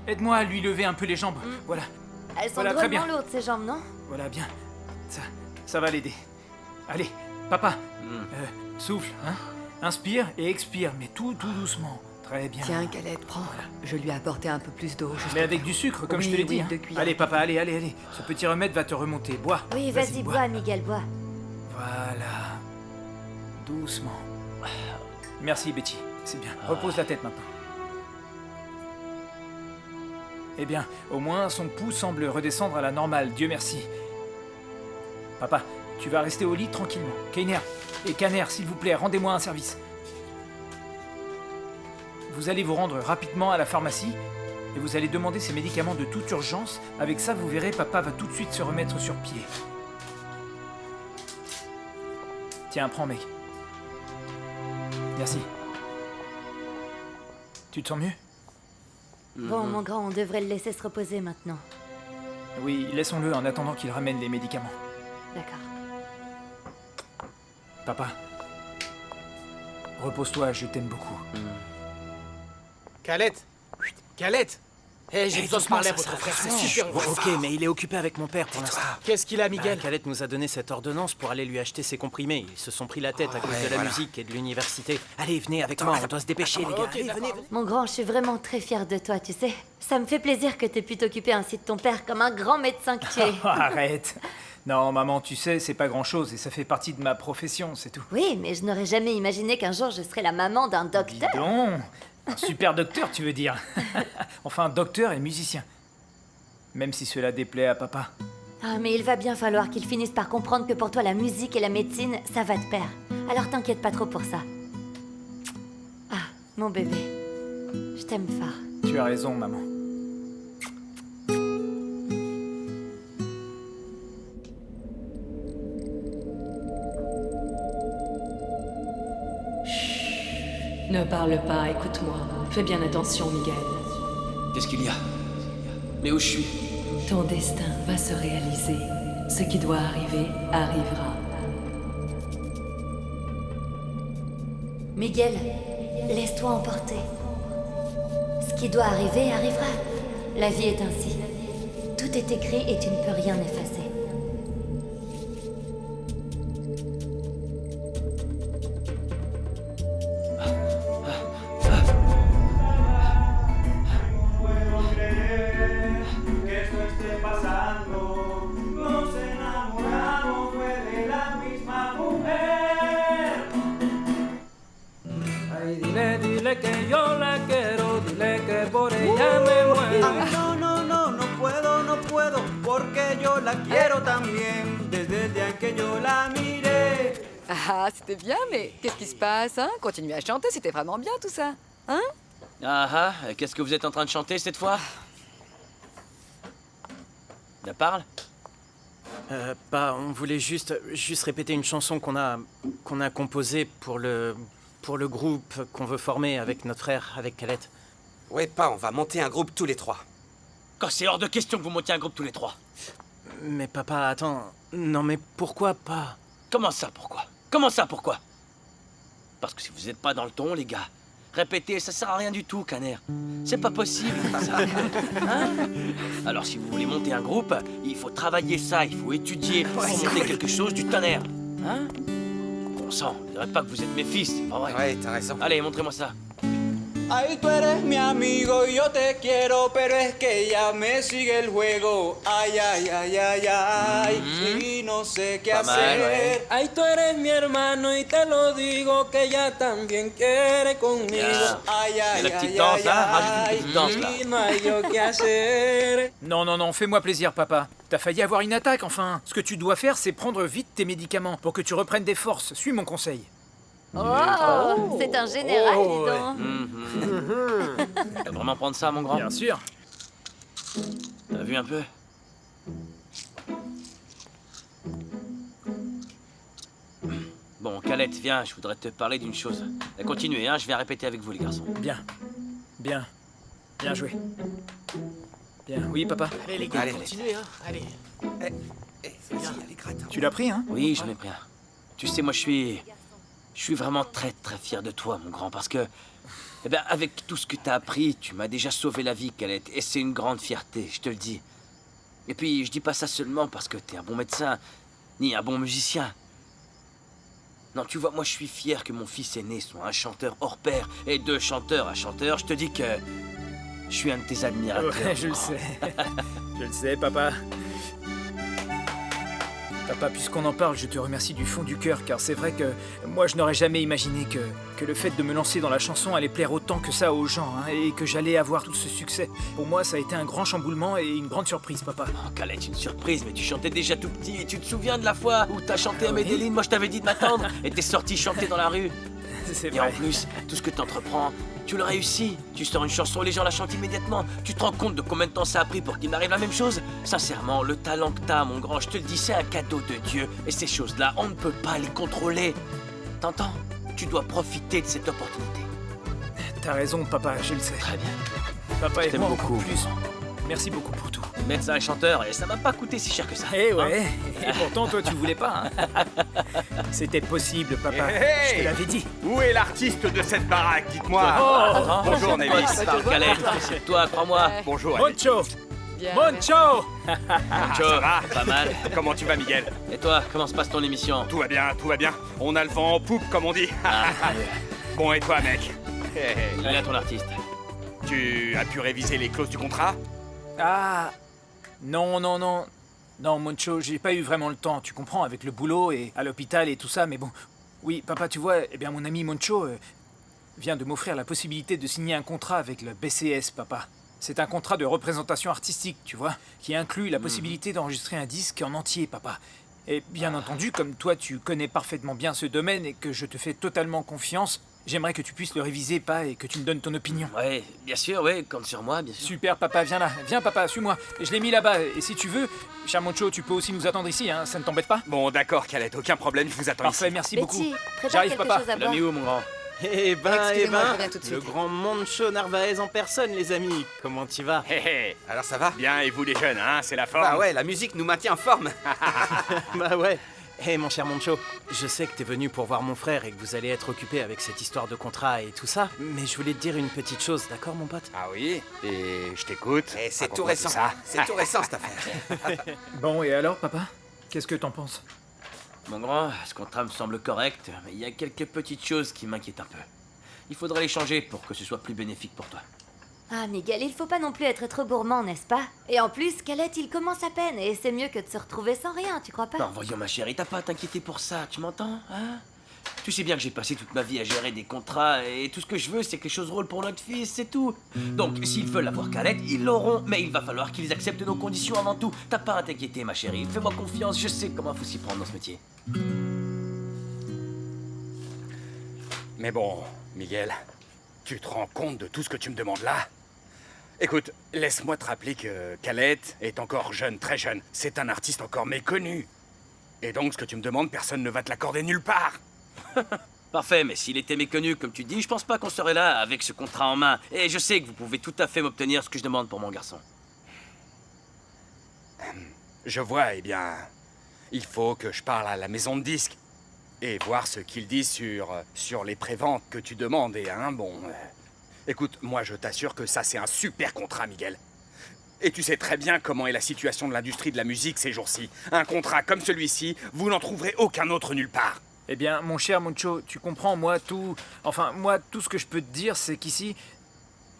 Aide-moi à lui lever un peu les jambes. Voilà. Elles sont Voilà, très drôlement bien. lourdes, ces jambes, non? Voilà, bien. Ça va l'aider. Allez, papa. Souffle, hein. Inspire et expire, mais tout doucement. Très bien. Tiens, Calette, prends. Je lui ai apporté un peu plus d'eau. Mais avec du sucre, comme Oui, je te l'ai oui, dit. Hein. 2 cuillères. Allez, papa, allez. Ce petit remède va te remonter. Bois. Oui, vas-y, bois, Miguel, bois. Voilà. Doucement. Merci, Betty. C'est bien. Repose la tête maintenant. Eh bien, au moins, son pouls semble redescendre à la normale. Dieu merci. Papa, tu vas rester au lit tranquillement. Kainer et Caner, s'il vous plaît, rendez-moi un service. Vous allez vous rendre rapidement à la pharmacie et vous allez demander ces médicaments de toute urgence. Avec ça, vous verrez, papa va tout de suite se remettre sur pied. Tiens, prends, mec. Merci. Tu te sens mieux? Bon, mon grand, on devrait le laisser se reposer maintenant. Oui, laissons-le en attendant qu'il ramène les médicaments. D'accord. Papa, repose-toi, je t'aime beaucoup. Calette! Calette! J'ai besoin de doucement, parler à ça votre sera frère, c'est vraiment super Bon, urgent. ok, mais il est occupé avec mon père pour l'instant. Qu'est-ce qu'il a, Miguel? Calette nous a donné cette ordonnance pour aller lui acheter ses comprimés. Ils se sont pris la tête à cause de la musique et de l'université. Allez, venez avec moi, on doit se dépêcher, les gars. Ok, Allez, d'accord. venez. Mon grand, je suis vraiment très fière de toi, tu sais. Ça me fait plaisir que t'aies pu t'occuper ainsi de ton père comme un grand médecin que tu es. Arrête. Non, maman, tu sais, c'est pas grand-chose et ça fait partie de ma profession, c'est tout. Oui, mais je n'aurais jamais imaginé qu'un jour je serais la maman d'un Dis docteur. donc. Un super docteur, tu veux dire. Enfin, docteur et musicien. Même si cela déplaît à papa. Ah, mais il va bien falloir qu'il finisse par comprendre que pour toi, la musique et la médecine, ça va de pair. Alors t'inquiète pas trop pour ça. Ah, mon bébé. Je t'aime fort. Tu as raison, maman. Ne parle pas, écoute-moi. Fais bien attention, Miguel. Qu'est-ce qu'il y a? Mais où je suis? Ton destin va se réaliser. Ce qui doit arriver arrivera. Miguel, laisse-toi emporter. Ce qui doit arriver arrivera. La vie est ainsi. Tout est écrit et tu ne peux rien effacer. Que esto esté pasando, nos enamoramos fue de la misma mujer. Ay, dile que yo la quiero, dile que por ella me muero. No puedo, porque yo la quiero también, desde el día en que yo la miré. Ah, c'était bien, mais qu'est-ce qui se passe, hein? Continuez à chanter, c'était vraiment bien tout ça. Hein? Ah, qu'est-ce que vous êtes en train de chanter cette fois? Ça parle? On voulait juste répéter une chanson qu'on a composée pour le groupe qu'on veut former avec notre frère, avec Calette. Ouais, pas, on va monter un groupe tous les trois. Quand c'est hors de question que vous montiez un groupe tous les trois. Mais papa, attends. Non mais pourquoi pas? Comment ça, pourquoi? Comment ça, pourquoi? Parce que si vous n'êtes pas dans le ton, les gars, répétez, ça sert à rien du tout, Caner. C'est pas possible, ça. Hein? Alors si vous voulez monter un groupe, il faut travailler ça, il faut étudier, il faut monter quelque chose du tonnerre. Hein? Bon sang, ne dirait pas que vous êtes mes fils, c'est pas vrai. Ouais, t'as raison. Allez, montrez-moi ça. Ay, tu eres mi amigo y yo te quiero, pero es que ella me sigue el juego. Ay, ay, ay, ay, ay, y no sé qué Pas mal, hacer. ouais. Ay, tú eres mi hermano y te lo digo que ella también quiere conmigo. Bien. Ay, ay, Et la petite ay, danse, ay, hein? Rajoute une ay. petite danse, là. Y no hay yo qué hacer. Non, fais-moi plaisir, papa. T'as failli avoir une attaque, enfin. Ce que tu dois faire, c'est prendre vite tes médicaments pour que tu reprennes des forces. Suis mon conseil. Oh, c'est un général, Oh, dis donc. Tu vas vraiment prendre ça, mon grand? Bien sûr. T'as vu un peu? Bon, Calette, viens, je voudrais te parler d'une chose. Continuez, hein, je vais répéter avec vous, les garçons. Bien. Bien joué. Bien. Oui, papa. Allez, les gars, continuez, hein. Allez. Vas-y, allez, gratte. Tu l'as pris, hein? Oui, j'en ai pris un. Tu sais, moi, je suis vraiment très, très fier de toi, mon grand, parce que Eh bien, avec tout ce que t'as appris, tu m'as déjà sauvé la vie, Khaled. Et c'est une grande fierté, je te le dis. Et puis, je dis pas ça seulement parce que t'es un bon médecin, ni un bon musicien. Non, tu vois, moi je suis fier que mon fils aîné soit un chanteur hors pair. Et de chanteur à chanteur, je te dis que je suis un de tes admirateurs. Ouais, je le sais. Je le sais, papa. Papa, puisqu'on en parle, je te remercie du fond du cœur, car c'est vrai que moi, je n'aurais jamais imaginé que le fait de me lancer dans la chanson allait plaire autant que ça aux gens, hein, et que j'allais avoir tout ce succès. Pour moi, ça a été un grand chamboulement et une grande surprise, papa. Oh, Khaled, une surprise, mais tu chantais déjà tout petit. Et tu te souviens de la fois où t'as chanté à Oui. Medellin? Moi, je t'avais dit de m'attendre. Et t'es sorti chanter dans la rue. C'est Et en vrai. plus, tout ce que t'entreprends, tu le réussis. Tu sors une chanson, les gens la chantent immédiatement. Tu te rends compte de combien de temps ça a pris pour qu'il m'arrive la même chose? Sincèrement, le talent que t'as, mon grand, je te le dis, c'est un cadeau de Dieu. Et ces choses-là, on ne peut pas les contrôler. T'entends? Tu dois profiter de cette opportunité. T'as raison, papa, je le sais. Très bien. Papa Je et t'aime moi beaucoup. beaucoup plus. Merci beaucoup pour tout. Médecin et chanteur, et ça m'a pas coûté si cher que ça. Eh Hein? ouais, et pourtant, toi, tu voulais pas, hein. C'était possible, papa. Hey, Je te l'avais dit. Où est l'artiste de cette baraque? Dites-moi. Oh, Bonjour, Nélis. Parle, Khaled, c'est toi, crois-moi. Bonjour, Annie. Moncho! Bien, Moncho! Joe, va pas mal. Comment tu vas, Miguel? Et toi, comment se passe ton émission? Tout va bien, tout va bien. On a le vent en poupe, comme on dit. Bon, et toi, mec? Il est là ton artiste. Tu as pu réviser les clauses du contrat? Ah, non. Non, Moncho, j'ai pas eu vraiment le temps, tu comprends, avec le boulot et à l'hôpital et tout ça, mais bon. Oui, papa, tu vois, eh bien, mon ami Moncho vient de m'offrir la possibilité de signer un contrat avec le BCS, papa. C'est un contrat de représentation artistique, tu vois, qui inclut la possibilité d'enregistrer un disque en entier, papa. Et bien entendu, comme toi, tu connais parfaitement bien ce domaine et que je te fais totalement confiance, j'aimerais que tu puisses le réviser, pas, et que tu me donnes ton opinion. Ouais, bien sûr, ouais, compte sur moi, bien sûr. Super, papa, viens là. Viens, papa, suis-moi. Je l'ai mis là-bas. Et si tu veux, cher Moncho, tu peux aussi nous attendre ici, hein. Ça ne t'embête pas? Bon, d'accord, Khaled, aucun problème, je vous attends Parfait, ici. merci beaucoup. Betty, prépare J'arrive, quelque papa. chose à Tu l'as boire. mis où, mon grand? Excusez-moi, je reviens tout de le suite. grand Moncho Narvaez en personne, les amis. Comment tu vas? Hé hé. Alors ça va? Bien, et vous les jeunes, hein, c'est la forme? Bah ouais, la musique nous maintient en forme. Bah ouais. Hé, mon cher Moncho, je sais que t'es venu pour voir mon frère et que vous allez être occupé avec cette histoire de contrat et tout ça, mais je voulais te dire une petite chose, d'accord, mon pote? Ah oui? Et je t'écoute. Et c'est tout Raconte-moi récent. ça. C'est tout récent cette affaire. Bon, et alors, papa? Qu'est-ce que t'en penses? Mon grand, ce contrat me semble correct, mais il y a quelques petites choses qui m'inquiètent un peu. Il faudrait les changer pour que ce soit plus bénéfique pour toi. Ah, Miguel, il faut pas non plus être trop gourmand, n'est-ce pas? Et en plus, Khaled, il commence à peine, et c'est mieux que de se retrouver sans rien, tu crois pas? Non, voyons ma chérie, t'as pas à t'inquiéter pour ça, tu m'entends, hein? Tu sais bien que j'ai passé toute ma vie à gérer des contrats, et tout ce que je veux, c'est que les choses roulent pour notre fils, c'est tout. Donc, s'ils veulent avoir Khaled, ils l'auront, mais il va falloir qu'ils acceptent nos conditions avant tout. T'as pas à t'inquiéter, ma chérie, fais-moi confiance, je sais comment faut s'y prendre dans ce métier. Mais bon, Miguel, tu te rends compte de tout ce que tu me demandes là? Écoute, laisse-moi te rappeler que Khaled est encore jeune, très jeune. C'est un artiste encore méconnu. Et donc, ce que tu me demandes, personne ne va te l'accorder nulle part. Parfait, mais s'il était méconnu, comme tu dis, je pense pas qu'on serait là avec ce contrat en main. Et je sais que vous pouvez tout à fait m'obtenir ce que je demande pour mon garçon. Je vois, eh bien, il faut que je parle à la maison de disques et voir ce qu'ils disent sur les préventes que tu demandes. Et écoute, moi je t'assure que ça c'est un super contrat, Miguel. Et tu sais très bien comment est la situation de l'industrie de la musique ces jours-ci. Un contrat comme celui-ci, vous n'en trouverez aucun autre nulle part. Eh bien, mon cher Moncho, tu comprends, moi, tout ce que je peux te dire, c'est qu'ici,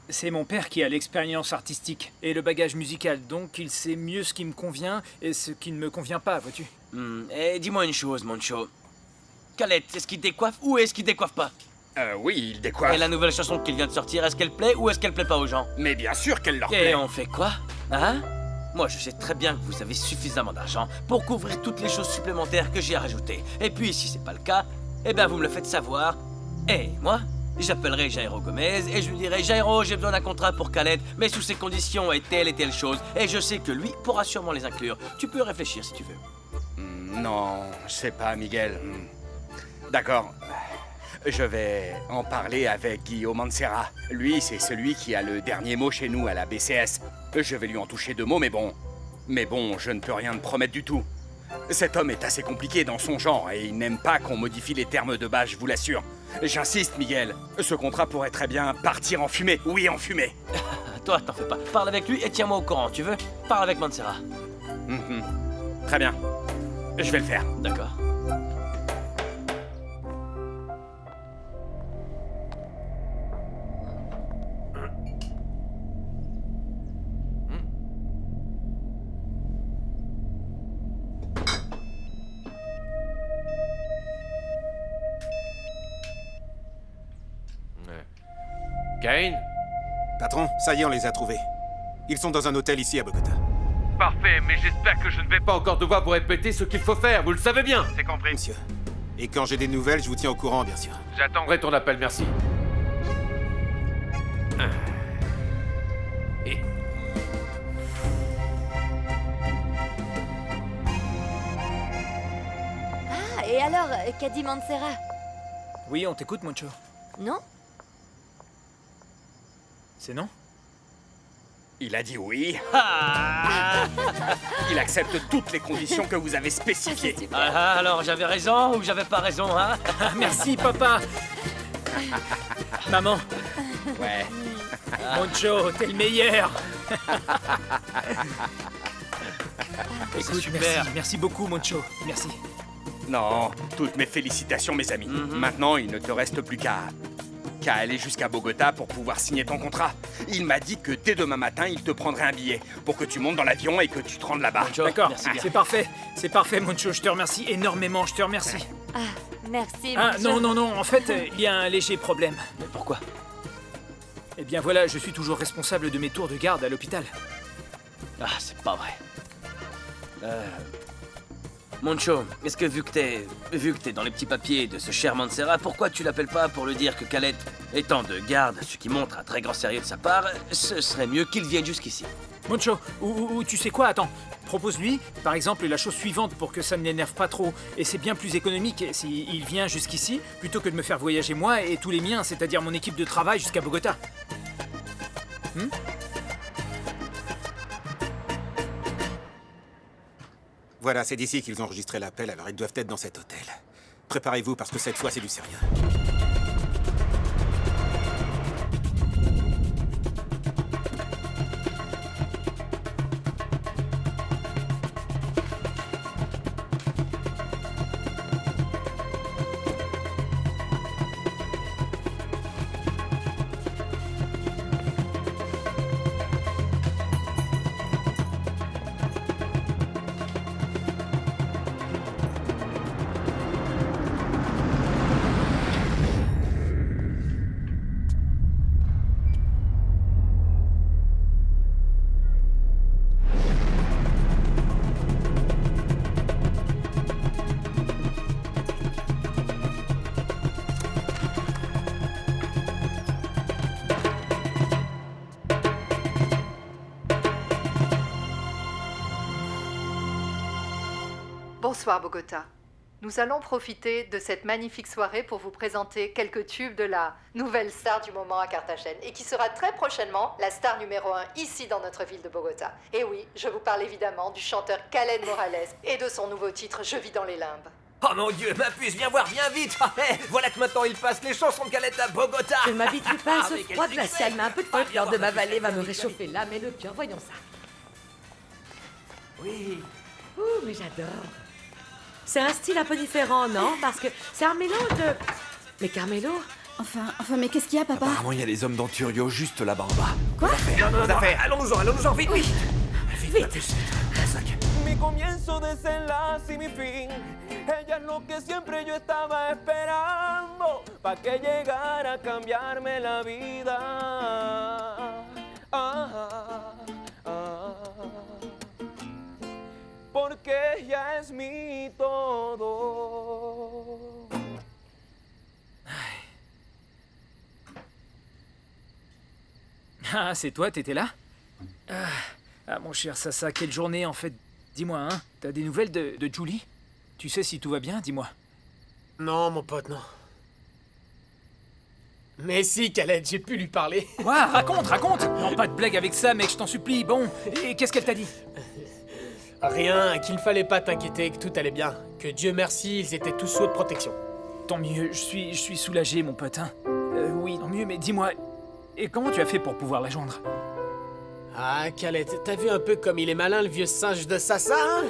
c'est mon père qui a l'expérience artistique et le bagage musical, donc il sait mieux ce qui me convient et ce qui ne me convient pas, vois-tu. Et dis-moi une chose, Moncho. Khaled, est-ce qu'il décoiffe ou est-ce qu'il décoiffe pas? Oui, il décoiffe. Et la nouvelle chanson qu'il vient de sortir, est-ce qu'elle plaît ou est-ce qu'elle plaît pas aux gens? Mais bien sûr qu'elle leur Et plaît. on fait quoi? Hein? Moi, je sais très bien que vous avez suffisamment d'argent pour couvrir toutes les choses supplémentaires que j'ai à rajouter. Et puis, si c'est pas le cas, eh bien, vous me le faites savoir. Et moi, j'appellerai Jairo Gomez et je lui dirai: Jairo, j'ai besoin d'un contrat pour Khaled, mais sous ces conditions et telle chose. Et je sais que lui pourra sûrement les inclure. Tu peux réfléchir si tu veux. Non, je sais pas, Miguel. D'accord. Je vais en parler avec Guillaume Mancera. Lui, c'est celui qui a le dernier mot chez nous à la BCS. Je vais lui en toucher 2 mots, mais bon, je ne peux rien te promettre du tout. Cet homme est assez compliqué dans son genre et il n'aime pas qu'on modifie les termes de base, je vous l'assure. J'insiste, Miguel. Ce contrat pourrait très bien partir en fumée. Oui, en fumée. Toi, t'en fais pas. Parle avec lui et tiens-moi au courant, tu veux? Parle avec Montserrat. Mhm. Très bien. Je vais le faire. D'accord. Kane? Patron, ça y est, on les a trouvés. Ils sont dans un hôtel ici à Bogota. Parfait, mais j'espère que je ne vais pas encore devoir vous répéter ce qu'il faut faire, vous le savez bien. C'est compris. Monsieur. Et quand j'ai des nouvelles, je vous tiens au courant, bien sûr. J'attendrai ton appel, merci. Ah, et alors, qu'a dit Montserrat? Oui, on t'écoute, Moncho. Non? C'est non? Il a dit oui. Il accepte toutes les conditions que vous avez spécifiées. Alors, j'avais raison ou j'avais pas raison, hein? Merci, papa. Maman. Ouais. Moncho, t'es le meilleur. Écoute, super. merci beaucoup, Moncho. Merci. Non, toutes mes félicitations, mes amis. Maintenant, il ne te reste plus qu'à aller jusqu'à Bogota pour pouvoir signer ton contrat. Il m'a dit que dès demain matin, il te prendrait un billet pour que tu montes dans l'avion et que tu te rendes là-bas. D'accord, c'est parfait. C'est parfait, Moncho. Je te remercie énormément. Je te remercie. Ah, merci, Ah, Moncho. non. En fait, il y a un léger problème. Mais pourquoi? Eh bien voilà, je suis toujours responsable de mes tours de garde à l'hôpital. Ah, c'est pas vrai. Moncho, est-ce que vu que t'es dans les petits papiers de ce cher Montserrat, pourquoi tu l'appelles pas pour lui dire que Khaled étant de garde, ce qui montre un très grand sérieux de sa part, ce serait mieux qu'il vienne jusqu'ici. Moncho, ou tu sais quoi, attends. Propose-lui, par exemple, la chose suivante pour que ça ne l'énerve pas trop. Et c'est bien plus économique s'il vient jusqu'ici, plutôt que de me faire voyager moi et tous les miens, c'est-à-dire mon équipe de travail jusqu'à Bogota. Voilà, c'est d'ici qu'ils ont enregistré l'appel, alors ils doivent être dans cet hôtel. Préparez-vous parce que cette fois, c'est du sérieux. Bonsoir Bogota. Nous allons profiter de cette magnifique soirée pour vous présenter quelques tubes de la nouvelle star du moment à Carthagène et qui sera très prochainement la star numéro 1 ici dans notre ville de Bogota. Et oui, je vous parle évidemment du chanteur Khaled Morales et de son nouveau titre Je vis dans les limbes. Oh mon Dieu, ma puce, viens voir, viens vite. Voilà que maintenant il passe les chansons de Khaled à Bogota. Je ne m'habitue pas à ce mais quel froid succès. glacial, mais un peu de folklore de ma vallée va me réchauffer l'âme et le cœur, voyons ça. Oui. Ouh, mais j'adore. C'est un style un peu différent, non? Parce que c'est un mélange de... Mais Carmelo? Enfin, mais qu'est-ce qu'il y a, papa? Apparemment, il y a les hommes d'Anturio juste là-bas en bas. Quoi? Non, allons-en, vite. Oui. Vite. Mi comienzo, desenlace y mi fin. Ella es lo que siempre yo estaba esperando, pa' que llegara a cambiarme la vida. Porque ella es mi todo. Ah, c'est toi, t'étais là? Ah, mon cher Sasa, quelle journée en fait. Dis-moi, hein, t'as des nouvelles de Julie? Tu sais si tout va bien, dis-moi. Non, mon pote, non. Mais si, Khaled, j'ai pu lui parler. Quoi? Raconte! Non, pas de blague avec ça, mec, je t'en supplie. Bon, et qu'est-ce qu'elle t'a dit? Rien, qu'il ne fallait pas t'inquiéter, que tout allait bien. Que Dieu merci, ils étaient tous sous haute protection. tant mieux, je suis soulagé, mon pote. Hein. Oui, tant mieux, mais dis-moi, et comment tu as fait pour pouvoir la joindre? Ah, Calette, t'as vu un peu comme il est malin, le vieux singe de Sassa, hein?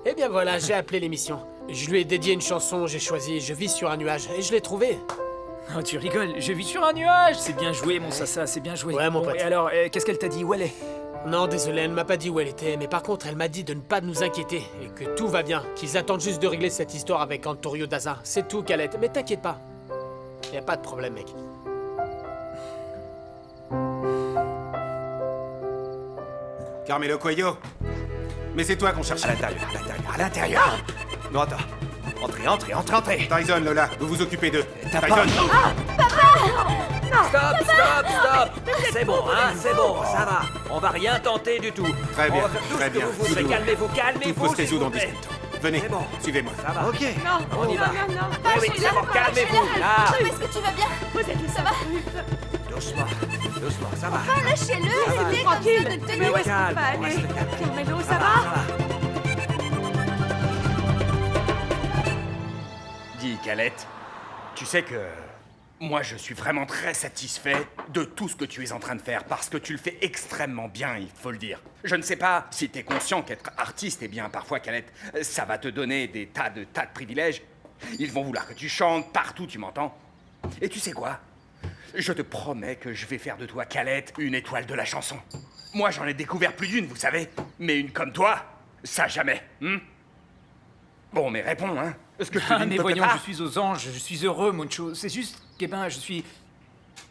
Eh bien voilà, j'ai appelé l'émission. Je lui ai dédié une chanson, j'ai choisi « Je vis sur un nuage » et je l'ai trouvée. Oh, tu rigoles, je vis sur un nuage. C'est bien joué, mon Sassa, c'est bien joué. Ouais, mon pote. Et alors, qu'est-ce qu'elle t'a dit? Où elle est? Non, désolé, elle m'a pas dit où elle était, mais par contre, elle m'a dit de ne pas nous inquiéter et que tout va bien, qu'ils attendent juste de régler cette histoire avec Antonio Daza. C'est tout, Calette, mais t'inquiète pas. Y a pas de problème, mec. Carmelo Cuello. Mais c'est toi qu'on cherche. À l'intérieur, à l'intérieur, à l'intérieur. Non, attends. Entrez. Tyson, Lola, vous vous occupez d'eux. T'as Tyson. Stop. C'est bon, hein, c'est bon, ça va. On va rien tenter du tout. Très bien, On va faire tout très ce que bien. vous voudrez. Tout Calmez-vous, Tout pose tes s'il os dans vous le plaît. discounter. Venez, C'est bon. suivez-moi. Ça va. Ok. On y va. Non. Oui, c'est bon, calmez-vous. Là. Non, mais est-ce que tu vas bien? Ça va? Doucement, ça va. Ah, lâchez-le, c'était comme ça de le tenir. Mais où est-ce qu'on va aller? Carmelo, ça va? Dis, Calette, tu sais que moi je suis vraiment très satisfait de tout ce que tu es en train de faire parce que tu le fais extrêmement bien, il faut le dire. Je ne sais pas si tu es conscient qu'être artiste, eh bien parfois, Calette, ça va te donner des tas de privilèges. Ils vont vouloir que tu chantes partout, tu m'entends? Et tu sais quoi? Je te promets que je vais faire de toi, Calette, une étoile de la chanson. Moi j'en ai découvert plus d'une, vous savez, mais une comme toi, ça jamais. Bon, mais réponds, hein. Est-ce que je te dis Mais ne te voyons, plaît pas? je suis aux anges, je suis heureux, Moncho. C'est juste que je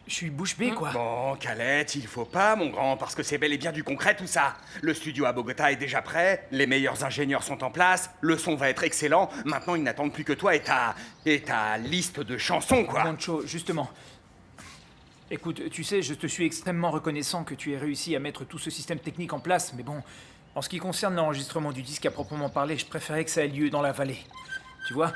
suis bouche bée, quoi. Bon, Calette, il faut pas, mon grand, parce que c'est bel et bien du concret tout ça. Le studio à Bogota est déjà prêt, les meilleurs ingénieurs sont en place, le son va être excellent. Maintenant, ils n'attendent plus que toi et ta liste de chansons, quoi. Moncho, justement. Écoute, tu sais, je te suis extrêmement reconnaissant que tu aies réussi à mettre tout ce système technique en place, mais bon, en ce qui concerne l'enregistrement du disque à proprement parler, je préférais que ça ait lieu dans la vallée. Tu vois?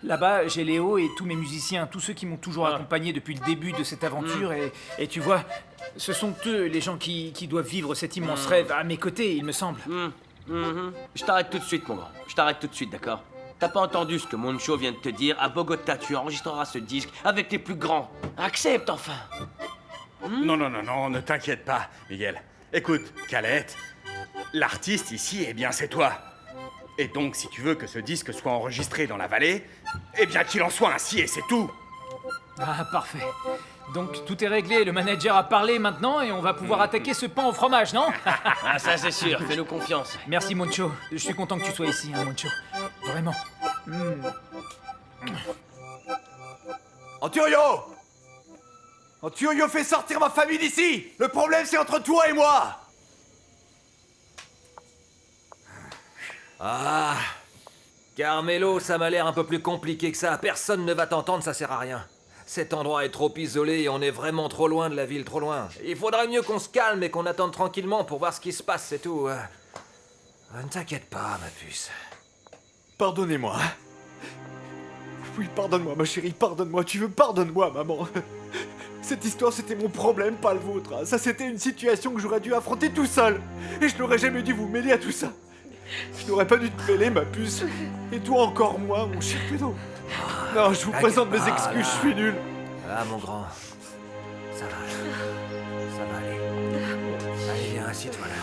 Là-bas, j'ai Léo et tous mes musiciens, tous ceux qui m'ont toujours accompagné depuis le début de cette aventure, et tu vois, ce sont eux, les gens qui doivent vivre cet immense rêve à mes côtés, il me semble. Je t'arrête tout de suite, mon grand. Je t'arrête tout de suite, d'accord? T'as pas entendu ce que Moncho vient de te dire? À Bogota, tu enregistreras ce disque avec les plus grands. Accepte, enfin! Non, ne t'inquiète pas, Miguel. Écoute, Calette, l'artiste ici, eh bien, c'est toi. Et donc, si tu veux que ce disque soit enregistré dans la vallée, eh bien, qu'il en soit ainsi et c'est tout. Ah, parfait. Donc, tout est réglé, le manager a parlé maintenant et on va pouvoir attaquer ce pain au fromage, non? Ah, ça c'est sûr, fais-nous confiance. Merci, Moncho. Je suis content que tu sois ici, hein, Moncho. Vraiment. Anturio, fais sortir ma famille d'ici! Le problème, c'est entre toi et moi! Ah, Carmelo, ça m'a l'air un peu plus compliqué que ça. Personne ne va t'entendre, ça sert à rien. Cet endroit est trop isolé et on est vraiment trop loin de la ville, trop loin. Il faudrait mieux qu'on se calme et qu'on attende tranquillement pour voir ce qui se passe, c'est tout. Ne t'inquiète pas, ma puce. Pardonnez-moi. Oui, pardonne-moi, ma chérie, pardonne-moi. Tu veux, pardonne-moi, maman. Cette histoire, c'était mon problème, pas le vôtre. Ça, c'était une situation que j'aurais dû affronter tout seul. Et je n'aurais jamais dû vous mêler à tout ça. Je n'aurais pas dû te mêler, ma puce. Et toi encore moins, mon cher pédo. Non, je vous présente mes excuses, je suis nul. Ah, mon grand. Ça va, là. Ça va aller. Allez, viens, assieds-toi là.